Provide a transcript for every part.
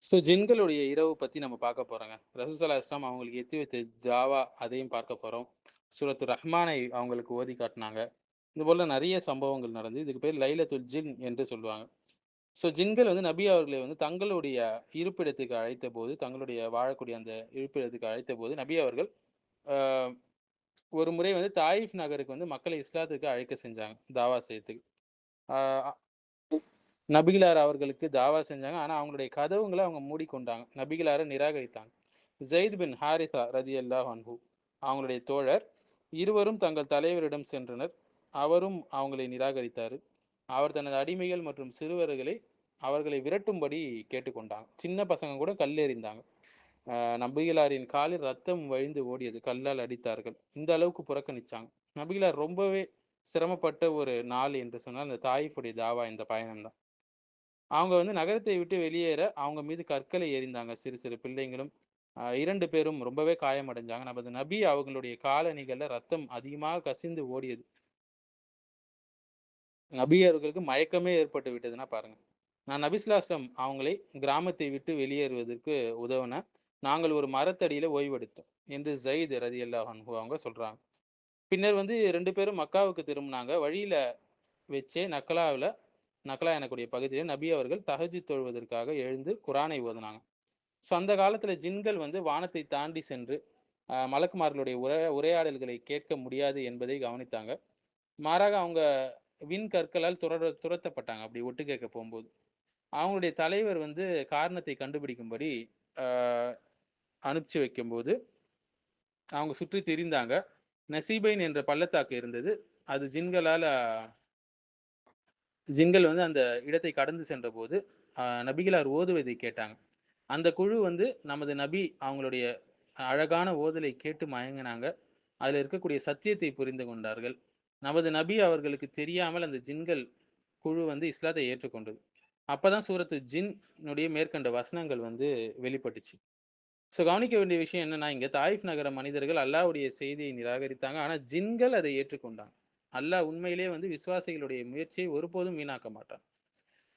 ஜின்களுடைய இரவு பத்தி நம்ம பார்க்க போறோங்க. ரசூல் ஸல்லல்லாஹு அலைஹி வஸல்லம் அவங்களுக்கு எத்தி வைத்த ஜாவா அதையும் பார்க்க போறோம். சூரத்து ரஹ்மானை அவங்களுக்கு ஓதி காட்டுனாங்க. இதுபோல நெறைய சம்பவங்கள் நடந்தது. இதுக்கு பேர் லைலத்துல் ஜின் என்று சொல்லுவாங்க. ஜின்கள் வந்து நபி அவர்களை வந்து தங்களுடைய இருப்பிடத்துக்கு அழைத்தபோது, தங்களுடைய வாழக்கூடிய அந்த இருப்பிடத்துக்கு அழைத்தபோது, நபி அவர்கள் அ ஒரு முறை வந்து தாயிஃப் நகருக்கு வந்து மக்களை இஸ்லாத்துக்கு அழைக்க செஞ்சாங்க. தாவா செய்யத்துக்கு. அ நபிகளார் அவர்களுக்கு தாவா செஞ்சாங்க. ஆனா, அவங்களுடைய கதவுங்கள அவங்க மூடிக்கொண்டாங்க. நபிகளார நிராகரித்தாங்க. ஸெய்த் பின் ஹாரிஸா ரதியல்லாஹு அன்ஹு அவங்களுடைய தோழர். இருவரும் தங்கள் தலைவரிடம் சென்றனர். அவரும் அவங்களை நிராகரித்தாரு. அவர் தனது அடிமைகள் மற்றும் சிறுவர்களை அவர்களை விரட்டும்படி கேட்டுக்கொண்டாங்க. சின்ன பசங்க கூட கல் எறிந்தாங்க. நபிகளாரின் காலில் ரத்தம் வழிந்து ஓடியது. கல்லால் அடித்தார்கள். இந்த அளவுக்கு புறக்கணிச்சாங்க. நபிகளார் ரொம்பவே சிரமப்பட்ட ஒரு நாள் என்று சொன்னால், அந்த தாயிஃபுடைய தாவா இந்த பயணம் தான். அவங்க வந்து நகரத்தை விட்டு வெளியேற, அவங்க மீது கற்களை எறிந்தாங்க. சிறு சிறு பிள்ளைங்களும். 2 பேரும் ரொம்பவே காயமடைஞ்சாங்க. நமது நபி அவங்களுடைய காலணிகள்ல ரத்தம் அதிகமாக கசிந்து ஓடியது. நபி அவர்களுக்கு மயக்கமே ஏற்பட்டு விட்டதுன்னா பாருங்க. நான் நபி ஸல்லல்லாஹு அலைஹி வஸல்லம் அவங்களை கிராமத்தை விட்டு வெளியேறுவதற்கு உதவுனேன். நாங்கள் ஒரு மரத்தடியில ஓய்வெடுத்தோம் என்று ஸைத் ரலியல்லாஹு அன்ஹு அவங்க சொல்றாங்க. பின்னர் வந்து 2 பேரும் மக்காவுக்கு திரும்புனாங்க. வழியில வச்சே நக்லா எனக்கூடிய பகுதியில நபி அவர்கள் தஹஜ்ஜுத் தொழுவதற்காக எழுந்து குர்ஆனை ஓதுனாங்க. அந்த காலத்துல ஜின்கள் வந்து வானத்தை தாண்டி சென்று மலக்குமார்களுடைய உரையாடல்களை கேட்க முடியாது என்பதை கவனித்தாங்க. மாறாக அவங்க கற்களால் துரத்தப்பட்டாங்க. அப்படி ஒட்டு கேட்க போம்போது. அவங்களுடைய தலைவர் வந்து காரணத்தை கண்டுபிடிக்கும்படி அ அனுப்பிச்சு வைக்கும்போது, அவங்க சுற்றி திரிந்தாங்க. நசீபைன் என்ற பள்ளத்தாக்கு இருந்தது. அது ஜின்கள் வந்து அந்த இடத்தை கடந்து சென்றபோது, நபிகளார் ஓதுவதை கேட்டாங்க. அந்த குழு வந்து நமது நபி அவங்களுடைய அழகான ஓதலை கேட்டு மயங்கினாங்க. அதில இருக்கக்கூடிய சத்தியத்தை புரிந்து கொண்டார்கள். நமது நபி அவர்களுக்கு தெரியாமல் அந்த ஜின்கள் குழு வந்து இஸ்லாத்தை ஏற்றுக்கொண்டது. அப்பதான் சூரத்து ஜின் னுடைய மேற்கண்ட வசனங்கள் வந்து வெளிப்பட்டுச்சு. கவனிக்க வேண்டிய விஷயம் என்னன்னா, இங்க தாயிஃப் நகர மனிதர்கள் அல்லாஹ்வுடைய செய்தியை நிராகரித்தாங்க. ஆனா ஜின்கள் அதை ஏற்றுக்கொண்டாங்க. அல்லாஹ் உண்மையிலேயே வந்து விசுவாசிகளுடைய முயற்சியை ஒருபோதும் வீணாக்க மாட்டான்.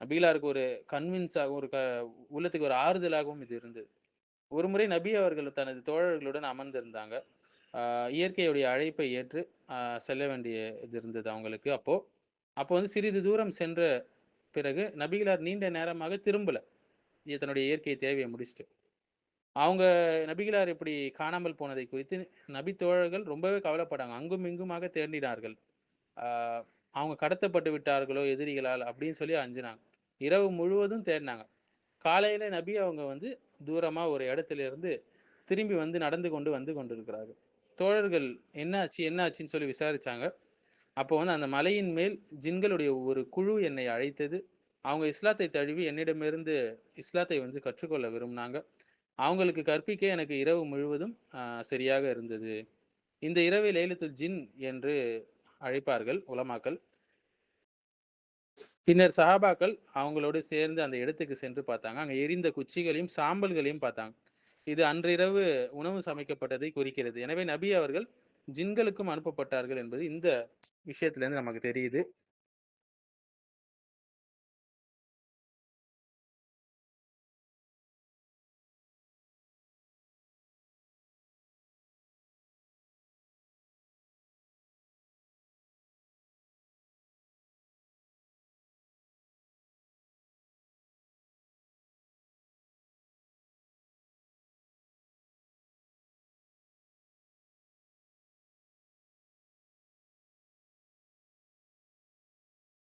நபிகளாருக்கு ஒரு கன்வின்ஸாகவும் உள்ளத்துக்கு ஒரு ஆறுதலாகவும் இது இருந்தது. ஒருமுறை நபி அவர்கள் தனது தோழர்களுடன் அமர்ந்திருந்தாங்க. அ இயற்கையுடைய அழைப்பை ஏற்று அ செல்ல வேண்டிய இது இருந்தது அவங்களுக்கு அப்போ. அப்போ வந்து சிறிது தூரம் சென்ற பிறகு நபிகளார் நீண்ட நேரமாக திரும்பல. தன்னுடைய இயற்கை தேவைய முடிச்சுட்டு. அவங்க நபிகளார் இப்படி காணாமல் போனதை குறித்து நபி தோழர்கள் ரொம்பவே கவலைப்பட்டாங்க. அங்கும் இங்குமாக தேடினார்கள். ஆ அவங்க கடத்தப்பட்டு விட்டார்களோ எதிரிகளால் அப்படின்னு சொல்லி அஞ்சினாங்க. இரவு முழுவதும் தேடினாங்க. காலையில நபி அவங்க வந்து தூரமா ஒரு இடத்துல இருந்து திரும்பி வந்து நடந்து கொண்டு வந்து கொண்டிருக்கிறார்கள். தோழர்கள் என்னாச்சு, என்னாச்சுன்னு சொல்லி விசாரிச்சாங்க. அப்போ வந்து அந்த மலையின் மேல் ஜின்களுடைய ஒரு குழு என்னை அழைத்தது. அவங்க இஸ்லாத்தை தழுவி என்னிடமிருந்து இஸ்லாத்தை வந்து கற்றுக்கொள்ள விரும்புனாங்க. அவங்களுக்கு கற்பிக்க எனக்கு இரவு முழுவதும் சரியாக இருந்தது. இந்த இரவை லைலத்துல் ஜின் என்று அழைப்பார்கள் உலமாக்கள். பின்னர் சஹாபாக்கள் அவங்களோடு சேர்ந்து அந்த இடத்துக்கு சென்று பார்த்தாங்க. அங்க எரிந்த குச்சிகளையும், சாம்பல்களையும் பார்த்தாங்க. இது அன்றிரவு உணவு சமைக்கப்பட்டதை குறிக்கிறது. எனவே நபி அவர்கள் ஜின்களுக்கும் அனுப்பப்பட்டார்கள் என்பது இந்த விஷயத்திலிருந்து நமக்கு தெரியுது.